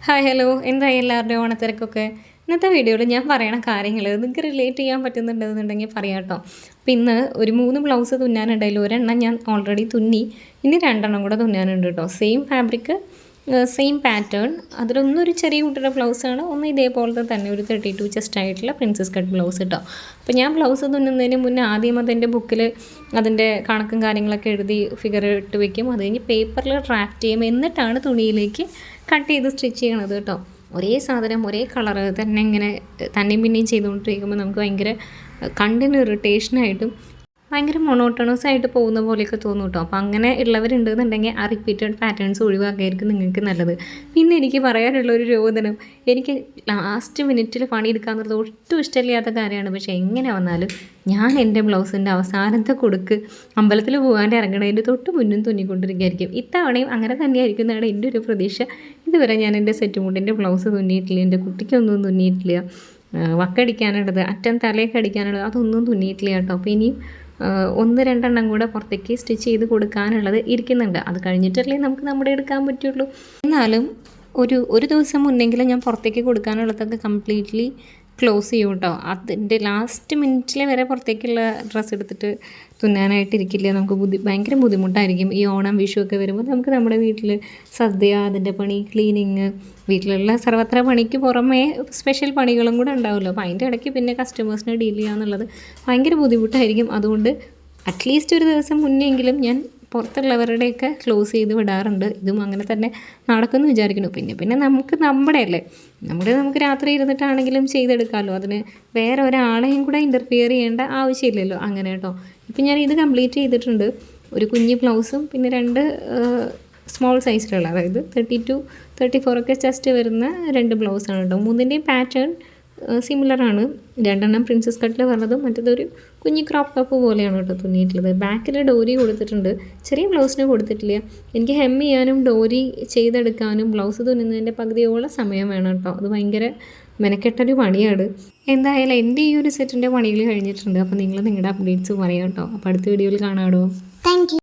Hi hello എന്തായി എല്ലാവരുടെയും ഓണത്തിരക്കൊക്കെ. ഇന്നത്തെ വീഡിയോയിൽ ഞാൻ പറയണ കാര്യങ്ങൾ നിങ്ങൾക്ക് റിലേറ്റ് ചെയ്യാൻ പറ്റുന്നുണ്ടെന്നുണ്ടെങ്കിൽ പറയാം കേട്ടോ. അപ്പോൾ ഇന്ന് ഒരു 3 ബ്ലൗസ് തുന്നാനുണ്ടായില്ല. ഒരെണ്ണം ഞാൻ ഓൾറെഡി തുന്നി, ഇനി 2 കൂടെ തുന്നാനുണ്ട് കേട്ടോ. Same fabric, same pattern. അതിലൊന്നും ഒരു ചെറിയ കുട്ടിയുടെ ബ്ലൗസാണ്, ഒന്ന് ഇതേപോലത്തെ തന്നെ ഒരു 32 ചെസ്റ്റ് ആയിട്ടുള്ള പ്രിൻസസ് കട്ട് ബ്ലൗസ് കേട്ടോ. അപ്പോൾ ഞാൻ ബ്ലൗസ് തുന്നുന്നതിന് മുന്നേ ആദ്യം അതിൻ്റെ ബുക്കിൽ അതിൻ്റെ കണക്കും കാര്യങ്ങളൊക്കെ എഴുതി ഫിഗർ ഇട്ട് വെക്കും. അത് കഴിഞ്ഞ് പേപ്പറിൽ ഡ്രാഫ്റ്റ് ചെയ്യും, എന്നിട്ടാണ് തുണിയിലേക്ക് കട്ട് ചെയ്ത് സ്റ്റിച്ച് ചെയ്യണത് കേട്ടോ. ഒരേ സാധനം ഒരേ കളറ് തന്നെ ഇങ്ങനെ തന്നെയും പിന്നെയും ചെയ്തുകൊണ്ടിരിക്കുമ്പോൾ നമുക്ക് ഭയങ്കര കണ്ണിന് ഇറിറ്റേഷനായിട്ടും ഭയങ്കര മൊണോട്ടണസ് ആയിട്ട് പോകുന്ന പോലെയൊക്കെ തോന്നും കേട്ടോ. അപ്പോൾ അങ്ങനെ ഉള്ളവരുണ്ടെന്നുണ്ടെങ്കിൽ ആ റിപ്പീറ്റഡ് പാറ്റേൺസ് ഒഴിവാക്കിയായിരിക്കും നിങ്ങൾക്ക് നല്ലത്. പിന്നെ എനിക്ക് പറയാനുള്ളൊരു രോദനം, എനിക്ക് ലാസ്റ്റ് മിനിറ്റിൽ പണിയെടുക്കാമെന്നുള്ളത് ഒട്ടും ഇഷ്ടമില്ലാത്ത കാര്യമാണ്. പക്ഷേ എങ്ങനെ വന്നാലും ഞാൻ എൻ്റെ ബ്ലൗസിൻ്റെ അവസാനത്തെ കൊടുക്ക് അമ്പലത്തിൽ പോകാണ്ട് ഇറങ്ങണതിൻ്റെ തൊട്ട് മുന്നും തുന്നിക്കൊണ്ടിരിക്കുകയായിരിക്കും. ഇത്തവണയും അങ്ങനെ തന്നെയായിരിക്കും എന്നാണ് എൻ്റെ ഒരു പ്രതീക്ഷ. ഇതുവരെ ഞാൻ എൻ്റെ സെറ്റ് മുണ്ടിൻ്റെ ബ്ലൗസ് തുന്നിയിട്ടില്ല, എൻ്റെ കുട്ടിക്കൊന്നും തുന്നിയിട്ടില്ല. വക്കടിക്കാനുള്ളത്, അറ്റം തലയൊക്കെ അടിക്കാനുള്ളത് അതൊന്നും തുന്നിയിട്ടില്ല കേട്ടോ. അപ്പോൾ ഇനിയും 1-2 കൂടെ പുറത്തേക്ക് സ്റ്റിച്ച് ചെയ്ത് കൊടുക്കാനുള്ളത് ഇരിക്കുന്നുണ്ട്. അത് കഴിഞ്ഞിട്ടല്ലേ നമുക്ക് നമ്മുടെ എടുക്കാൻ പറ്റുള്ളൂ. എന്നാലും ഒരു ദിവസം മുന്നെങ്കിലും ഞാൻ പുറത്തേക്ക് കൊടുക്കാനുള്ളതൊക്കെ കംപ്ലീറ്റ്ലി ക്ലോസ് ചെയ്യും കേട്ടോ. അതിൻ്റെ ലാസ്റ്റ് മിനിറ്റിൽ വരെ പുറത്തേക്കുള്ള ഡ്രസ്സ് എടുത്തിട്ട് തുന്നാനായിട്ടിരിക്കില്ല. നമുക്ക് ഭയങ്കര ബുദ്ധിമുട്ടായിരിക്കും. ഈ ഓണം വിഷു ഒക്കെ വരുമ്പോൾ നമുക്ക് നമ്മുടെ വീട്ടിൽ സദ്യ, അതിൻ്റെ പണി, ക്ലീനിങ്, വീട്ടിലുള്ള സർവത്ര പണിക്ക് പുറമേ സ്പെഷ്യൽ പണികളും കൂടെ ഉണ്ടാവുമല്ലോ. അപ്പോൾ അതിൻ്റെ ഇടയ്ക്ക് പിന്നെ കസ്റ്റമേഴ്സിനെ ഡീൽ ചെയ്യുക എന്നുള്ളത് ഭയങ്കര ബുദ്ധിമുട്ടായിരിക്കും. അതുകൊണ്ട് അറ്റ്ലീസ്റ്റ് ഒരു ദിവസം മുന്നെങ്കിലും ഞാൻ പുറത്തുള്ളവരുടെയൊക്കെ ക്ലോസ് ചെയ്ത് വിടാറുണ്ട്. ഇതും അങ്ങനെ തന്നെ നടക്കുമെന്ന് വിചാരിക്കുന്നു. പിന്നെ നമുക്ക് നമുക്ക് രാത്രി ഇരുന്നിട്ടാണെങ്കിലും ചെയ്തെടുക്കാമല്ലോ. അതിന് വേറെ ഒരാളെയും കൂടെ ഇൻ്റർഫിയർ ചെയ്യേണ്ട ആവശ്യമില്ലല്ലോ. അങ്ങനെ കേട്ടോ. ഇപ്പം ഞാൻ ഇത് കംപ്ലീറ്റ് ചെയ്തിട്ടുണ്ട്. ഒരു കുഞ്ഞ് ബ്ലൗസും പിന്നെ 2 സ്മോൾ സൈസിലുള്ള, അതായത് 32-34 ഒക്കെ ചെസ്റ്റ് വരുന്ന 2 ബ്ലൗസാണ് കേട്ടോ. 3ൻ്റെയും പാറ്റേൺ സിമിലറാണ്. 2 പ്രിൻസസ് കട്ടിൽ പറഞ്ഞതും മറ്റേതൊരു കുഞ്ഞി ക്രോപ്പ് ടോപ്പ് പോലെയാണ് കേട്ടോ തുന്നിയിട്ടുള്ളത്. ബാക്കിൽ ഡോരി കൊടുത്തിട്ടുണ്ട്, ചെറിയ ബ്ലൗസിന് കൊടുത്തിട്ടില്ല. എനിക്ക് ഹെം ചെയ്യാനും ഡോരി ചെയ്തെടുക്കാനും ബ്ലൗസ് തുന്നുന്നതിൻ്റെ പകുതിയോളം സമയം വേണം കേട്ടോ. അത് ഭയങ്കര മെനക്കെട്ടൊരു പണിയാണ്. എന്തായാലും എൻ്റെ ഈ ഒരു സെറ്റിൻ്റെ പണികൾ കഴിഞ്ഞിട്ടുണ്ട്. അപ്പോൾ നിങ്ങൾ നിങ്ങളുടെ അപ്ഡേറ്റ്സ് പറയാം കേട്ടോ. അപ്പോൾ അടുത്ത വീഡിയോയിൽ കാണാമോ.